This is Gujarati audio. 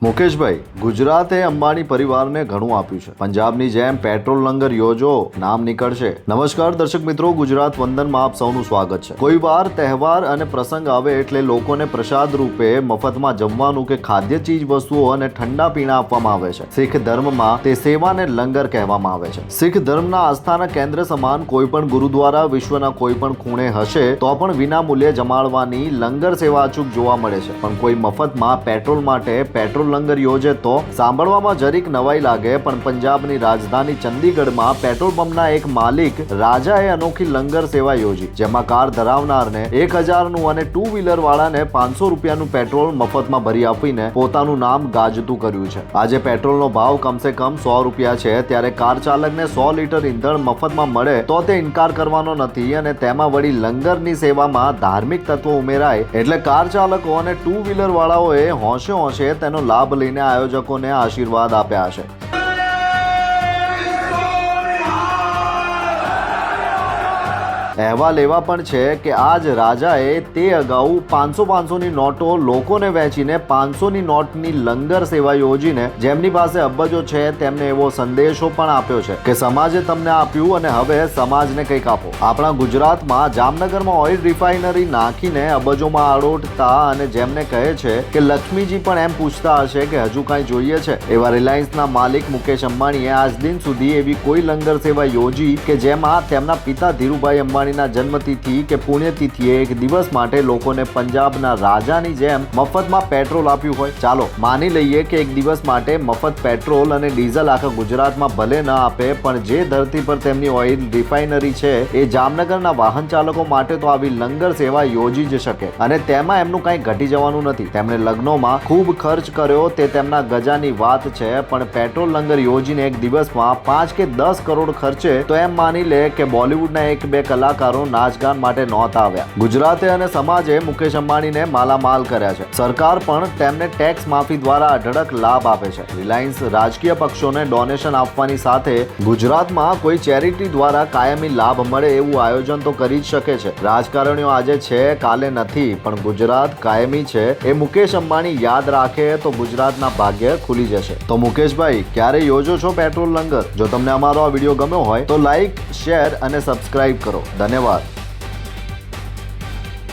મુકેશભાઈ, ગુજરાતે અંબાણી પરિવારને ઘણું આપ્યું છે. પંજાબની જેમ પેટ્રોલ લંગર યોજો, નામ નીકળશે. નમસ્કાર દર્શક મિત્રો, ગુજરાત વંદનમાં આપ સૌનું સ્વાગત છે. કોઈ વાર તહેવાર અને પ્રસંગ આવે એટલે લોકોને પ્રસાદ રૂપે મફતમાં જમવાનું કે ખાદ્ય ચીજ વસ્તુઓ અને ઠંડા પીણા આપવામાં આવે છે. શીખ ધર્મમાં તે સેવાને લંગર કહેવામાં આવે છે. શીખ ધર્મના આસ્થાના કેન્દ્ર સમાન કોઈ પણ ગુરુદ્વારા વિશ્વના કોઈ પણ ખૂણે હશે તો પણ વિના મૂલ્યે જમાડવાની લંગર સેવા અચૂક જોવા મળે છે. પણ કોઈ મફતમાં પેટ્રોલ માટે પેટ્રોલ લંગર યોજે તો સાંભળવામાં જરીક નવાઈ લાગે, પણ પંજાબની રાજધાની ચંદીગઢમાં પેટ્રોલ પંપના એક માલિક રાજાએ અનોખી લંગર સેવા યોજી, જેમાં કાર ધરાવનારને 1000નું અને ટુ વ્હીલર વાળાને 500 રૂપિયાનું પેટ્રોલ મફતમાં ભરી આપીને પોતાનું નામ ગાજતું કર્યું છે. આજે પેટ્રોલનો ભાવ કમસે કમ 100 રૂપિયા છે, ત્યારે કાર ચાલકને 100 લીટર ઈંધણ મફતમાં મળે તો તે ઇનકાર કરવાનો નથી, અને તેમાં વળી લંગરની સેવામાં ધાર્મિક તત્વો ઉમેરાય એટલે કાર ચાલકો અને ટુ વ્હીલર વાળાઓએ હોંશે હોંશે તેનો લાભ લઈને આયોજકોને આશીર્વાદ આપ્યા છે. અહેવાલ એવા પણ છે કે આજ રાજાએ તે અગાઉ 500-500ની નોટો લોકોને વેચીને 500ની નોટની લંગર સેવા યોજીને જેમની પાસે અબજો છે તેમને એવો સંદેશો પણ આપ્યો છે કે સમાજે તમને આપ્યું અને હવે સમાજને કંઈક આપો. આપણા ગુજરાતમાં જામનગરમાં ઓઇલ રિફાઇનરી નાખીને અબજોમાં આડોટતા અને જેમને કહે છે કે લક્ષ્મીજી પણ એમ પૂછતા હશે કે હજુ કાંઈ જોઈએ છે, એવા રિલાયન્સના માલિક મુકેશ અંબાણીએ આજ દિન સુધી એવી કોઈ લંગર સેવા યોજી કે જેમાં તેમના પિતા ધીરુભાઈ અંબાણી જન્મતિથિ કે પુણ્યતિથિએ એક દિવસ માટે લોકોને પંજાબના રાજાની જેમ મફતમાં પેટ્રોલ આપ્યું હોય. ચાલો માની લઈએ કે એક દિવસ માટે મફત પેટ્રોલ અને ડીઝલ આખા ગુજરાતમાં ભલે ન આપે, પણ જે ધરતી પર તેમની ઓઇલ રિફાઇનરી છે એ જામનગરના વાહન ચાલકો માટે તો આવી લંગર સેવા યોજી જ શકે, અને તેમાં એમનું કંઈ ઘટી જવાનું નથી. તેમણે લગ્નોમાં ખૂબ ખર્ચ કર્યો તે તેમના ગજાની વાત છે, પણ પેટ્રોલ લંગર યોજીને એક દિવસમાં 5 કે 10 કરોડ ખર્ચે તો એમ માની લે કે બોલિવૂડના 1-2 કલાકારો નાચગાન માટે નહોતા આવ્યા. ગુજરાતે અને સમાજે મુકેશ અંબાણીને માલામાલ કર્યા છે. સરકાર પણ તેમને ટેક્સ માફી દ્વારા અઢળક લાભ આપે છે. રિલાયન્સ રાજકીય પક્ષોને ડોનેશન આપવાની સાથે ગુજરાતમાં કોઈ ચેરિટી દ્વારા કાયમી લાભ મળે એવું આયોજન તો કરી જ શકે છે. રાજકારણીઓ આજે છે, કાલે નથી, પણ ગુજરાત કાયમી છે એ મુકેશ અંબાણી યાદ રાખે તો ગુજરાતના ભાગ્ય ખુલી જશે. તો મુકેશભાઈ, ક્યારે યોજો છો પેટ્રોલ લંગર? જો તમને અમારો આ વિડીયો ગમ્યો હોય તો લાઈક, શેર અને સબસ્ક્રાઇબ કરો. ધન્યવાદ.